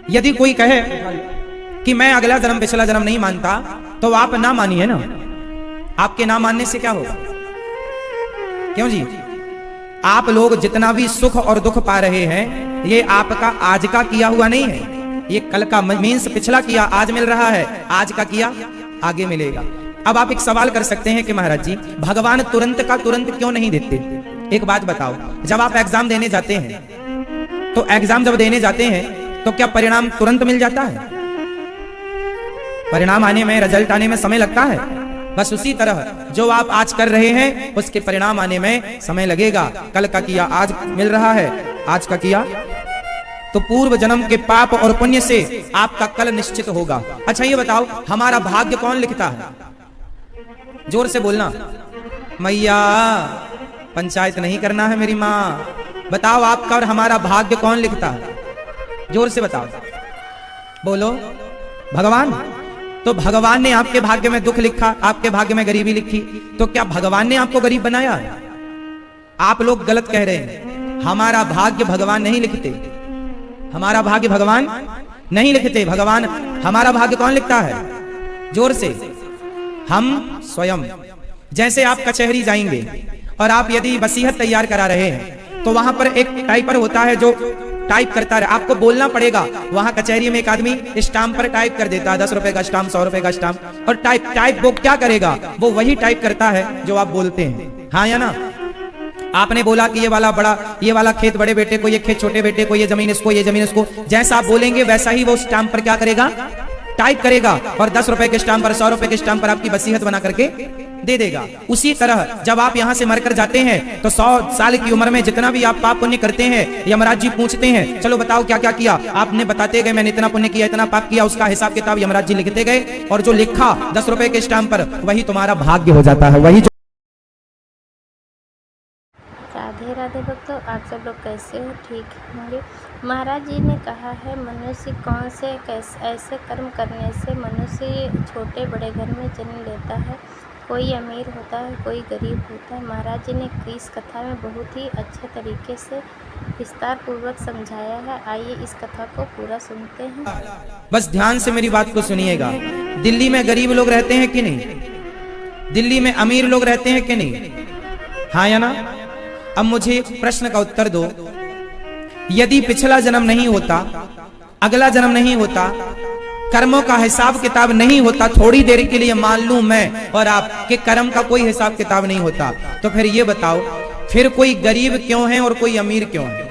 यदि कोई कहे कि मैं अगला जन्म पिछला जन्म नहीं मानता, तो आप ना मानिए ना। आपके ना मानने से क्या होगा? क्यों जी? आप लोग जितना भी सुख और दुख पा रहे हैं, ये आपका आज का किया हुआ नहीं है, ये कल का मीन्स पिछला किया आज मिल रहा है, आज का किया आगे मिलेगा। अब आप एक सवाल कर सकते हैं कि महाराज जी, भगवान तुरंत का तुरंत क्यों नहीं देते? एक बात बताओ, जब आप एग्जाम देने जाते हैं, तो एग्जाम जब देने जाते हैं तो क्या परिणाम तुरंत मिल जाता है? परिणाम आने में, रिजल्ट आने में समय लगता है। बस उसी तरह जो आप आज कर रहे हैं, उसके परिणाम आने में समय लगेगा। कल का किया आज मिल रहा है, आज का किया तो पूर्व जन्म के पाप और पुण्य से आपका कल निश्चित होगा। अच्छा ये बताओ, हमारा भाग्य कौन लिखता है? जोर से बोलना। मैया, पंचायत नहीं करना है मेरी माँ। बताओ, आपका और हमारा भाग्य कौन लिखता है? जोर से बताओ, बोलो। भगवान। तो भगवान ने आपके भाग्य में दुख लिखा, आपके भाग्य में गरीबी लिखी, तो क्या भगवान ने आपको गरीब बनाया है? आप लोग गलत कह रहे हैं। हमारा भाग्य भगवान नहीं लिखते, हमारा भाग्य भगवान नहीं लिखते। भगवान, हमारा भाग्य कौन लिखता है? जोर से। हम स्वयं। जैसे आप कचहरी जाएंगे और आप यदि वसीयत तैयार करा रहे हैं, तो वहां पर एक टाइपर होता है जो टाइप करता है। आपको बोलना पड़ेगा। वहां कचहरी में एक आदमी स्टाम्प पर टाइप कर देता है, 10 रुपए का स्टाम्प, 100 रुपए का स्टाम्प, और टाइप वो क्या करेगा? वो वही टाइप करता है जो आप बोलते हैं, हाँ या ना? आपने बोला कि ये वाला खेत बड़े बेटे को, ये खेत छोटे बेटे को, ये जमीन इसको, ये जमीन इसको। जैसा आप बोलेंगे वैसा ही वो स्टाम्प पर क्या करेगा? टाइप करेगा, और 10 रुपए के स्टाम्प पर, 100 रुपए के स्टाम्प पर आपकी वसीयत बना करके दे देगा। उसी तरह जब आप यहाँ से मरकर जाते हैं, तो 100 साल की उम्र में जितना भी आप पाप पुण्य करते हैं, यमराज जी पूछते हैं, चलो बताओ क्या क्या किया? आपने बताते गए, मैंने इतना पुण्य किया, इतना पाप किया, उसका हिसाब किताब यमराज जी लिखते गए, और जो लिखा 10 रुपए के स्टाम्प पर, वही तुम्हारा भाग्य हो जाता है। वही राधे राधे भक्तों, आप सब लोग कैसे हो? ठीक होंगे। महाराज जी ने कहा है, मनुष्य कौन से ऐसे कर्म करने से मनुष्य छोटे बड़े घर में जन्म लेता है। कोई अमीर होता है, कोई गरीब होता है। महाराज जी ने इस कथा में बहुत ही अच्छे तरीके से विस्तार पूर्वक समझाया है। आइए इस कथा को पूरा सुनते हैं। बस ध्यान से मेरी बात को सुनिएगा। दिल्ली में गरीब लोग रहते हैं कि नहीं? दिल्ली में अमीर लोग रहते हैं कि नहीं? हाँ या ना? अब मुझे प्रश्न का उत्तर दो। यदि पिछला जन्म नहीं होता, अगला जन्म नहीं होता, कर्मों का हिसाब किताब नहीं होता, थोड़ी देर के लिए मान लूं मैं और आपके कर्म का कोई हिसाब किताब नहीं होता, तो फिर ये बताओ, फिर कोई गरीब क्यों है और कोई अमीर क्यों है?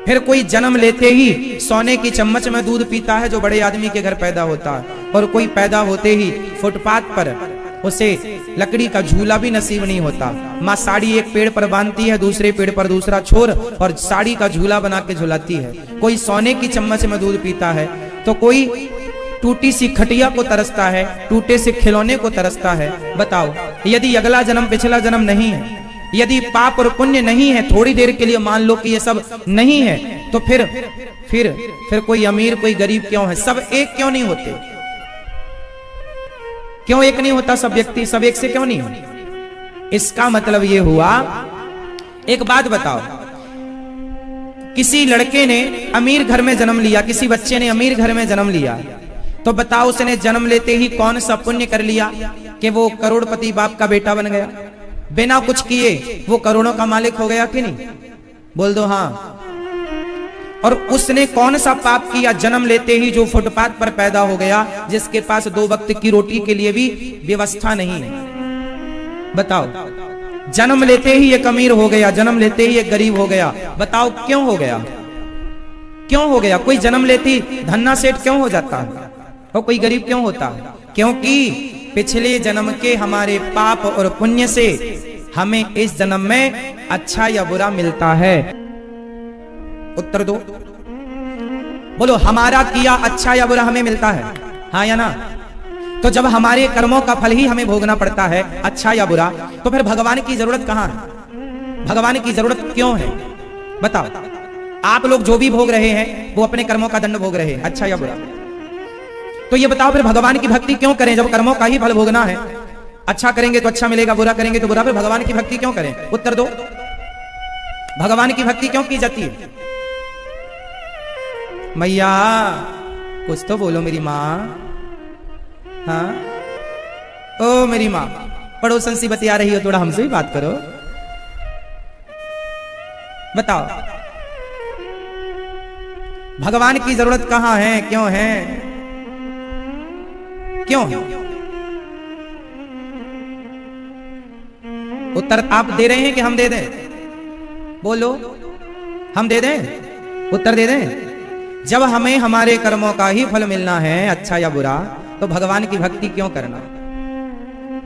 फिर कोई जन्म लेते ही सोने की चम्मच में दूध पीता है जो बड़े आदमी के घर पैदा होता है, और कोई पैदा होते ही फुटपाथ पर उसे लकड़ी का झूला भी नसीब नहीं होता। माँ साड़ी एक पेड़ पर बांधती है, दूसरे पेड़ पर दूसरा छोर, और साड़ी का झूला बना के झुलाती है। कोई सोने की चम्मच में दूध पीता है, तो कोई टूटी सी खटिया को तरसता है, टूटे से खिलौने को तरसता है। बताओ, यदि अगला जन्म पिछला जन्म नहीं है, यदि पाप और पुण्य नहीं है, थोड़ी देर के लिए मान लो कि ये सब नहीं है, तो फिर कोई अमीर कोई गरीब क्यों है? सब एक क्यों नहीं होते? क्यों एक नहीं होता? सब व्यक्ति सब एक से क्यों नहीं हो? इसका मतलब ये हुआ, एक बात बताओ, किसी लड़के ने अमीर घर में जन्म लिया, किसी बच्चे ने अमीर घर में जन्म लिया, तो बताओ उसने जन्म लेते ही कौन सा पुण्य कर लिया कि वो करोड़पति बाप का बेटा बन गया? बिना कुछ किए वो करोड़ों का मालिक हो गया कि नहीं? बोल दो हाँ। और उसने कौन सा पाप किया जन्म लेते ही, जो फुटपाथ पर पैदा हो गया, जिसके पास 2 वक्त की रोटी के लिए भी व्यवस्था नहीं है? बताओ, जन्म लेते ही एक अमीर हो गया, जन्म लेते ही एक गरीब हो गया। बताओ क्यों हो गया? क्यों हो गया? कोई जन्म लेती धन्ना सेठ क्यों हो जाता है और कोई गरीब क्यों होता है? क्योंकि पिछले जन्म के हमारे पाप और पुण्य से हमें इस जन्म में अच्छा या बुरा मिलता है। उत्तर दो, बोलो, हमारा किया अच्छा या बुरा हमें मिलता है, हाँ या ना? तो जब हमारे कर्मों का फल ही हमें भोगना पड़ता है, अच्छा या बुरा, तो फिर भगवान की जरूरत कहां है? भगवान की जरूरत क्यों है? बताओ। आप लोग जो भी भोग रहे हैं वो अपने कर्मों का दंड भोग रहे हैं, अच्छा या बुरा। तो ये बताओ, फिर भगवान की भक्ति क्यों करें जब कर्मों का ही फल भोगना है? अच्छा करेंगे तो अच्छा मिलेगा, बुरा करेंगे तो बुरा, फिर भगवान की भक्ति क्यों करें? उत्तर दो, भगवान की भक्ति क्यों की जाती है? मैया कुछ तो बोलो मेरी माँ। हाँ ओ मेरी माँ, पड़ोसन सी बतिया रही हो, थोड़ा हमसे भी बात करो। बताओ भगवान की जरूरत कहां है, क्यों है, क्यों? उत्तर आप दे रहे हैं कि हम दे दें? बोलो, हम दे दें? उत्तर दे दें? जब हमें हमारे कर्मों का ही फल मिलना है, अच्छा या बुरा, तो भगवान की भक्ति क्यों करना?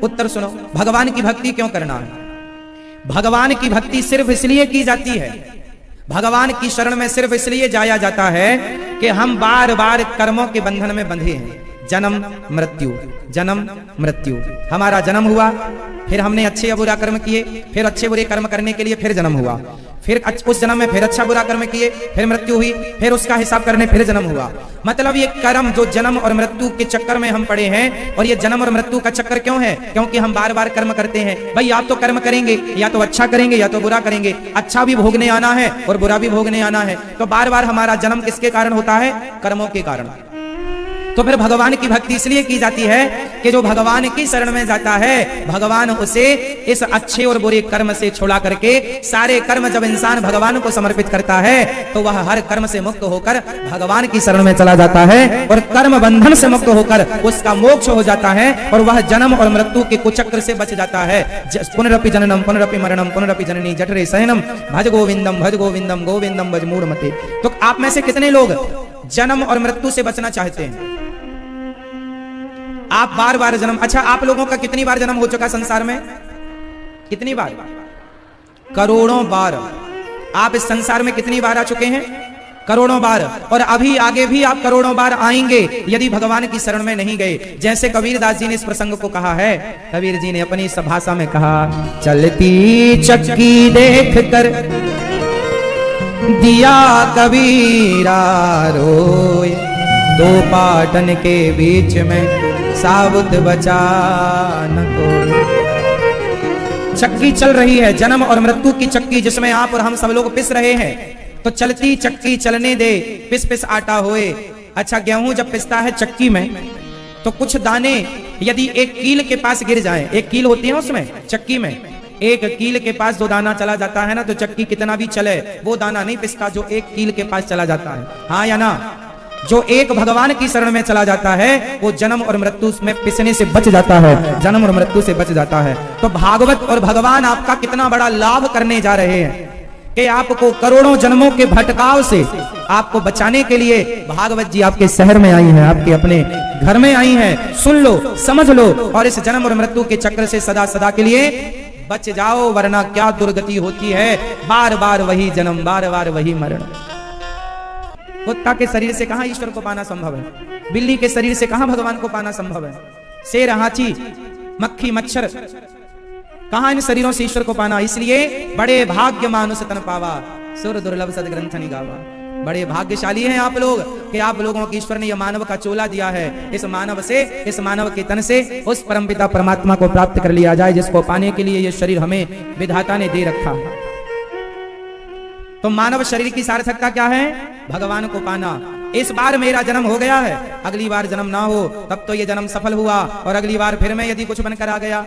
उत्तर सुनो, भगवान की भक्ति क्यों करना है? भगवान की भक्ति सिर्फ इसलिए की जाती है, भगवान की शरण में सिर्फ इसलिए जाया जाता है कि हम बार बार कर्मों के बंधन में बंधे हैं। जन्म मृत्यु, जन्म मृत्यु। हमारा जन्म हुआ, फिर हमने अच्छे या बुरा कर्म किए, फिर अच्छे बुरे कर्म करने के लिए फिर जन्म हुआ, फिर उस जन्म में फिर अच्छा बुरा कर्म किए, फिर मृत्यु हुई, फिर उसका हिसाब करने फिर जन्म हुआ। मतलब ये कर्म जो जन्म और मृत्यु के चक्कर में हम पड़े हैं, और ये जन्म और मृत्यु का चक्कर क्यों है? क्योंकि हम बार बार कर्म करते हैं। भाई आप तो कर्म करेंगे, या तो अच्छा करेंगे या तो बुरा करेंगे, अच्छा भी भोगने आना है और बुरा भी भोगने आना है। तो बार बार हमारा जन्म किसके कारण होता है? कर्मों के कारण। तो फिर भगवान की भक्ति इसलिए की जाती है कि जो भगवान की शरण में जाता है, भगवान उसे इस अच्छे और बुरे कर्म से छुड़ा करके, सारे कर्म जब इंसान भगवान को समर्पित करता है तो वह हर कर्म से मुक्त होकर भगवान की शरण में चला जाता है, और कर्म बंधन से मुक्त होकर उसका मोक्ष हो जाता है, और वह जन्म और मृत्यु के कुचक्र से बच जाता है। पुनरपि जननम पुनरपि मरणम पुनरपि जननी जठरे शयनम भज गोविंदम गोविंदम भज मूढ़मते। तो आप में से कितने लोग जन्म और मृत्यु से बचना चाहते हैं? आप बार बार जन्म, अच्छा आप लोगों का कितनी बार जन्म हो चुका संसार में? कितनी बार? करोड़ों बार। आप इस संसार में कितनी बार आ चुके हैं? करोड़ों बार। और अभी आगे भी आप करोड़ों बार आएंगे यदि भगवान की शरण में नहीं गए। जैसे कबीरदास जी ने इस प्रसंग को कहा है, कबीर जी ने अपनी इस भाषा में कहा, चलती चक्की देख कर दिया कबीरा रोए, दो पाटन के बीच में साबुत बचा न कोई। चक्की चल रही है, जन्म और मृत्यु की चक्की, जिसमें आप और हम सब लोग पिस रहे हैं। तो चलती चक्की चलने दे, पिस पिस आटा होए। अच्छा गेहूं जब पिसता है चक्की में, तो कुछ दाने यदि एक कील के पास गिर जाएं, एक कील होती है उसमें चक्की में, एक कील के पास जो दाना चला जाता है ना, तो चक्की कितना भी चले वो दाना नहीं पिसता जो एक कील के पास चला जाता है। हाँ या ना? जो एक भगवान की शरण में चला जाता है वो जन्म और मृत्यु में पिसने से बच जाता है, जन्म और मृत्यु से बच जाता है। तो भागवत और भगवान आपका कितना बड़ा लाभ करने जा रहे हैं कि आपको करोड़ों जन्मों के भटकाव से आपको बचाने के लिए भागवत जी आपके शहर में आई हैं, आपके अपने घर में आई हैं। सुन लो, समझ लो, और इस जन्म और मृत्यु के चक्र से सदा सदा के लिए बच जाओ, वरना क्या दुर्गति होती है। बार बार वही जन्म, बार बार वही मरण। कुत्ता के शरीर से कहां ईश्वर को पाना संभव है? बिल्ली के शरीर से कहां भगवान को पाना संभव है? शेर, हाथी, मक्खी, मच्छर, कहां इन शरीरों से ईश्वर को पाना? इसलिए बड़े भाग्य मानुष तन पावा, सुर दुर्लभ सदग्रंथ निगावा। बड़े भाग्यशाली हैं आप लोग कि आप लोगों को ईश्वर ने यह मानव का चोला दिया है। इस मानव से, इस मानव के तन से उस परमपिता परमात्मा को प्राप्त कर लिया जाए, जिसको पाने के लिए यह शरीर हमें विधाता ने दे रखा है। तो मानव शरीर की सार्थकता क्या है? भगवान को पाना। इस बार मेरा जन्म हो गया है, अगली बार जन्म ना हो तब तो ये जन्म सफल हुआ, और अगली बार फिर मैं यदि कुछ बनकर आ गया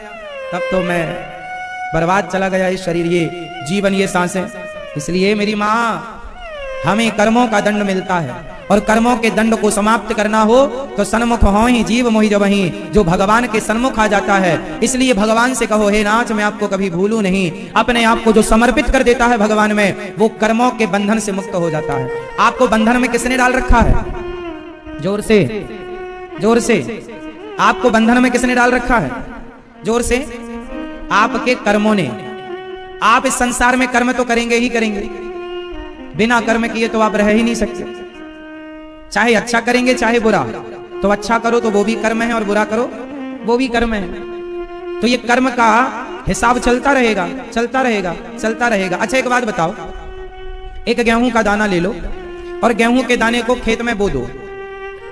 तब तो मैं बर्बाद चला गया। ये शरीर, ये जीवन, ये सांसें। इसलिए मेरी माँ, हमें कर्मों का दंड मिलता है, और कर्मों के दंड को समाप्त करना हो तो सन्मुख हो ही जीव मोहि जबहि, जो भगवान के सन्मुख आ जाता है। इसलिए भगवान से कहो, हे नाथ मैं आपको कभी भूलूं नहीं। अपने आप को जो समर्पित कर देता है भगवान में, वो कर्मों के बंधन से मुक्त हो जाता है। आपको बंधन में किसने डाल रखा है? जोर से, जोर से। आपको बंधन में किसने डाल रखा है? जोर से। आपके कर्मों ने। आप इस संसार में कर्म तो करेंगे ही करेंगे, बिना कर्म किए तो आप रह ही नहीं सकते। चाहे अच्छा करेंगे चाहे बुरा, तो अच्छा करो तो वो भी कर्म है, और बुरा करो वो भी कर्म है। तो ये कर्म का हिसाब चलता रहेगा, चलता रहेगा, चलता रहेगा। अच्छा एक बात बताओ, एक गेहूं का दाना ले लो और गेहूं के दाने को खेत में बो दो,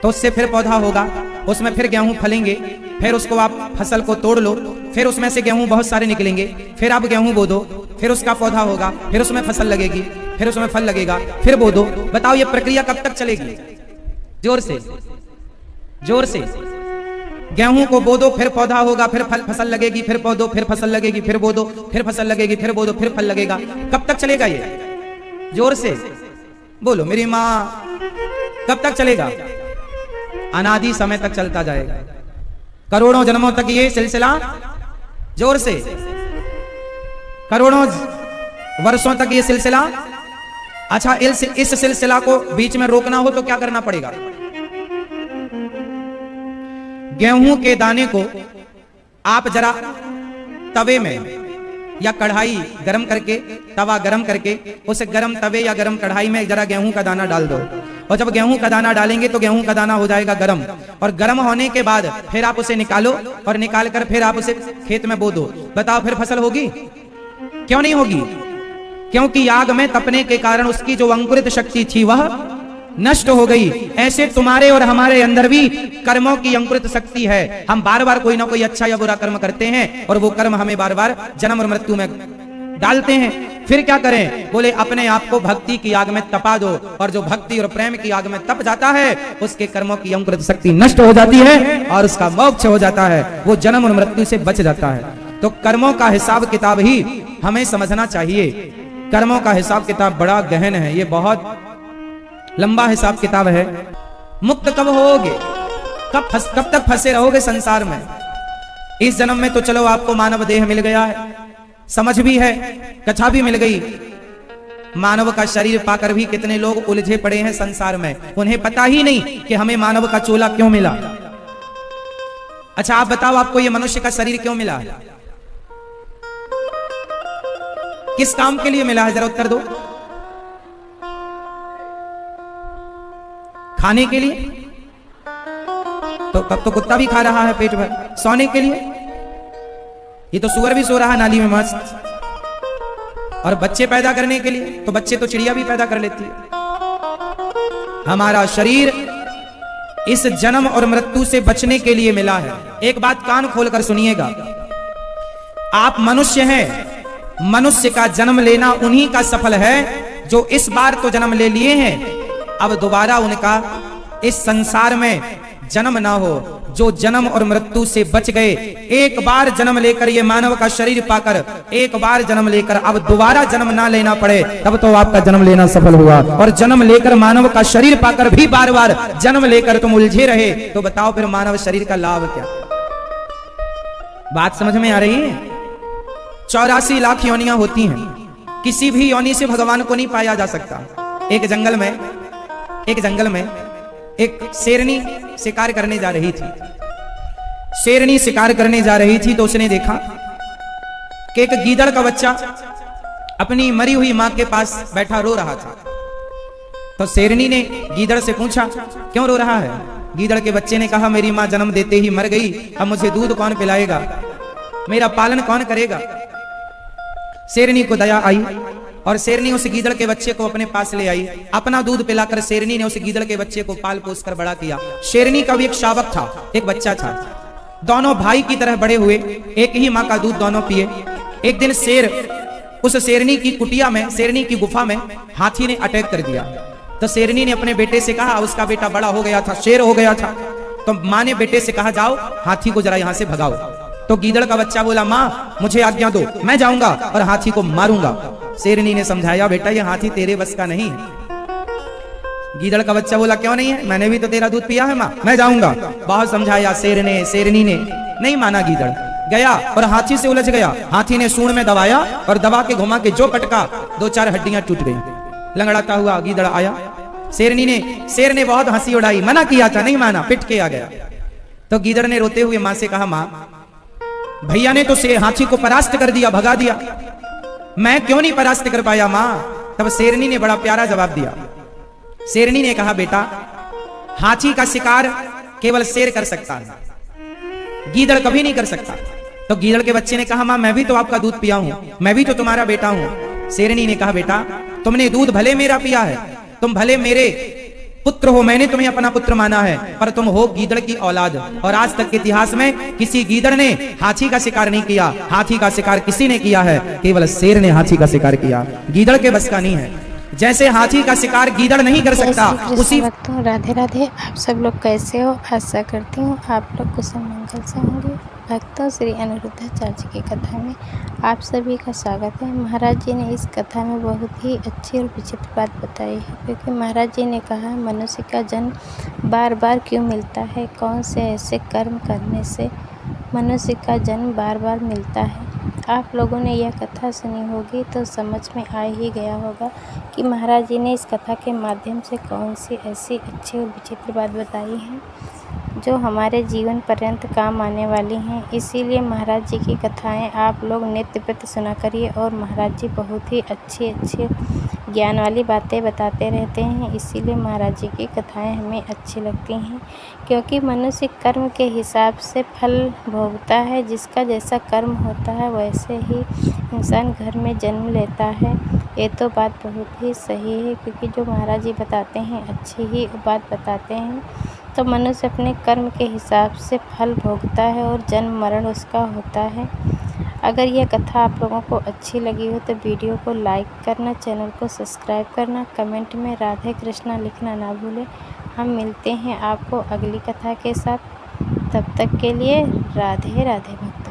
तो उससे फिर पौधा होगा, उसमें फिर गेहूं फलेंगे, फिर उसको आप फसल को तोड़ लो, फिर उसमें से गेहूं बहुत सारे निकलेंगे, फिर आप गेहूं बो दो, फिर उसका पौधा होगा, फिर उसमें फसल लगेगी, फिर उसमें फल लगेगा, फिर बो दो। बताओ ये प्रक्रिया कब तक चलेगी? जोर से, जोर से। गेहूं को बो दो, फिर पौधा होगा, फिर फसल लगेगी, फिर बो दो, फिर फसल लगेगी, फिर बो दो, फिर फसल लगेगी, फिर बो दो, फिर फल लगेगा। कब तक चलेगा ये? जोर से बोलो मेरी माँ, कब तक चलेगा? अनादि समय तक चलता जाएगा, करोड़ों जन्मों तक ये सिलसिला। जोर से, करोड़ों वर्षों तक ये सिलसिला। अच्छा, इस सिलसिला को बीच में रोकना हो तो क्या करना पड़ेगा? गेहूं के दाने को आप जरा तवे में या कढ़ाई गरम करके, तवा गरम करके, उस गरम तवे या गरम कढ़ाई में जरा गेहूं का दाना डाल दो। और जब गेहूं का दाना डालेंगे तो गेहूं का दाना हो जाएगा गरम, और गरम होने के बाद फिर आप उसे निकालो, और निकाल कर फिर आप उसे खेत में बो दो। बताओ फिर फसल होगी? क्यों नहीं होगी? क्योंकि आग में तपने के कारण उसकी जो अंकुरित शक्ति थी वह नष्ट हो गई। ऐसे तुम्हारे और हमारे अंदर भी कर्मों की अंकुरित शक्ति है। हम बार बार कोई ना कोई अच्छा या बुरा कर्म करते हैं, और वो कर्म हमें बार बार जन्म और मृत्यु में डालते हैं। फिर क्या करें? बोले अपने आप को भक्ति की आग में तपा दो, और जो भक्ति और प्रेम की आग में तप जाता है उसके कर्मों की अंकुरित शक्ति नष्ट हो जाती है, और उसका मोक्ष हो जाता है, वो जन्म और मृत्यु से बच जाता है। तो कर्मों का हिसाब किताब ही हमें समझना चाहिए। कर्मों का हिसाब किताब बड़ा गहन है, ये बहुत लंबा हिसाब किताब है। मुक्त कब होगे? कब तक फंसे रहोगे संसार में? इस जन्म में तो चलो आपको मानव देह मिल गया है, समझ भी है, कथा भी मिल गई। मानव का शरीर पाकर भी कितने लोग उलझे पड़े हैं संसार में, उन्हें पता ही नहीं कि हमें मानव का चोला क्यों मिला। अच्छा आप बताओ, आपको ये मनुष्य का शरीर क्यों मिला है? किस काम के लिए मिला है? जरा उत्तर दो। खाने के लिए? तो तब तो कुत्ता भी खा रहा है पेट भर। सोने के लिए? ये तो सुअर भी सो रहा है नाली में मस्त। और बच्चे पैदा करने के लिए? तो बच्चे तो चिड़िया भी पैदा कर लेती है। हमारा शरीर इस जन्म और मृत्यु से बचने के लिए मिला है। एक बात कान खोलकर सुनिएगा, आप मनुष्य हैं, मनुष्य का जन्म लेना उन्हीं का सफल है जो इस बार तो जन्म ले लिए हैं, अब दोबारा उनका इस संसार में जन्म ना हो। जो जन्म और मृत्यु से बच गए, एक बार जन्म लेकर ये मानव का शरीर पाकर, एक बार जन्म लेकर अब दोबारा जन्म ना लेना पड़े, तब तो आपका जन्म लेना सफल हुआ। और जन्म लेकर मानव का शरीर पाकर भी बार बार जन्म लेकर तुम उलझे रहे, तो बताओ फिर मानव शरीर का लाभ क्या? बात समझ में आ रही है? 84 लाख योनियां होती हैं, किसी भी योनि से भगवान को नहीं पाया जा सकता। एक जंगल में एक शेरनी शिकार करने जा रही थी। शेरनी शिकार करने जा रही थी तो उसने देखा कि एक गीदड़ का बच्चा अपनी मरी हुई मां के पास बैठा रो रहा था। तो शेरनी ने गीदड़ से पूछा, क्यों रो रहा है? गीदड़ के बच्चे ने कहा, मेरी मां जन्म देते ही मर गई, अब मुझे दूध कौन पिलाएगा, मेरा पालन कौन करेगा? शेरनी को दया आई और शेरनी उस गीदड़ के बच्चे को अपने पास ले आई। अपना दूध पिलाकर शेरनी ने उस गीदड़ के बच्चे को पाल पोस कर बड़ा किया। शेरनी का भी एक शावक था, एक बच्चा था, दोनों भाई की तरह बड़े हुए, एक ही माँ का दूध दोनों पिए। एक दिन शेर, उस शेरनी की कुटिया में, शेरनी की गुफा में हाथी ने अटैक कर दिया। तो शेरनी ने अपने बेटे से कहा, उसका बेटा बड़ा हो गया था, शेर हो गया था, तो माँ ने बेटे से कहा, जाओ हाथी को जरा यहाँ से भगाओ। तो गीदड़ का बच्चा बोला, माँ मुझे आज्ञा दो, मैं जाऊंगा और हाथी को मारूंगा। शेरनी ने समझाया, बेटा ये हाथी तेरे बस का नहीं है। गीदड़ का बच्चा बोला, क्यों नहीं है, मैंने भी तो तेरा दूध पिया है माँ, मैं जाऊंगा। बहुत समझाया शेरनी ने नहीं माना। गीदड़ गया और हाथी से उलझ गया। हाथी ने सूंड में दबाया और दबा के घुमा के जो पटका, 2-4 हड्डियां टूट गई। लंगड़ाता हुआ गीदड़ आया। शेर ने बहुत हंसी उड़ाई, मना किया था, नहीं माना, पिट के आ गया। तो गीदड़ ने रोते हुए माँ से कहा, माँ भैया ने तो हाथी को परास्त कर दिया, भगा दिया, मैं क्यों नहीं परास्त कर पाया माँ? तब शेरनी ने बड़ा प्यारा जवाब दिया। शेरनी ने कहा, बेटा हाथी का शिकार केवल शेर कर सकता है, गीदड़ कभी नहीं कर सकता। तो गीदड़ के बच्चे ने कहा, माँ मैं भी तो आपका दूध पिया हूं, मैं भी तो तुम्हारा बेटा हूं। शेरनी ने कहा, बेटा तुमने दूध भले मेरा पिया है, तुम भले मेरे पुत्र हो, मैंने तुम्हें अपना पुत्र माना है, पर तुम हो गीदड़ की औलाद। और आज तक के इतिहास में किसी गीदड़ ने हाथी का शिकार नहीं किया। हाथी का शिकार किसी ने किया है, केवल शेर ने हाथी का शिकार किया। गीदड़ के बस का नहीं है। जैसे हाथी का शिकार गीदड़ नहीं कर सकता, उसी भक्तों राधे राधे। आप सब लोग कैसे हो? आशा करती हूँ आप लोग कुशल मंगल से होंगे। भक्तों, श्री अनिरुद्धाचार्य जी की कथा में आप सभी का स्वागत है। महाराज जी ने इस कथा में बहुत ही अच्छी और विचित्र बात बताई है, क्योंकि महाराज जी ने कहा मनुष्य का जन्म बार बार क्यों मिलता है, कौन से ऐसे कर्म करने से मनुष्य का जन्म बार बार मिलता है। आप लोगों ने यह कथा सुनी होगी तो समझ में आ ही गया होगा कि महाराज जी ने इस कथा के माध्यम से कौन सी ऐसी अच्छी और विचित्र बात बताई है जो हमारे जीवन पर्यंत काम आने वाली हैं। इसीलिए महाराज जी की कथाएं आप लोग नित्य प्रति सुना करिए। और महाराज जी बहुत ही अच्छी अच्छी ज्ञान वाली बातें बताते रहते हैं, इसीलिए महाराज जी की कथाएं हमें अच्छी लगती हैं। क्योंकि मनुष्य कर्म के हिसाब से फल भोगता है, जिसका जैसा कर्म होता है वैसे ही इंसान घर में जन्म लेता है। ये तो बात बहुत ही सही है, क्योंकि जो महाराज जी बताते हैं अच्छी ही बात बताते हैं। तो मनुष्य अपने कर्म के हिसाब से फल भोगता है और जन्म मरण उसका होता है। अगर यह कथा आप लोगों को अच्छी लगी हो तो वीडियो को लाइक करना, चैनल को सब्सक्राइब करना, कमेंट में राधे कृष्णा लिखना ना भूलें। हम मिलते हैं आपको अगली कथा के साथ। तब तक के लिए राधे राधे भक्त।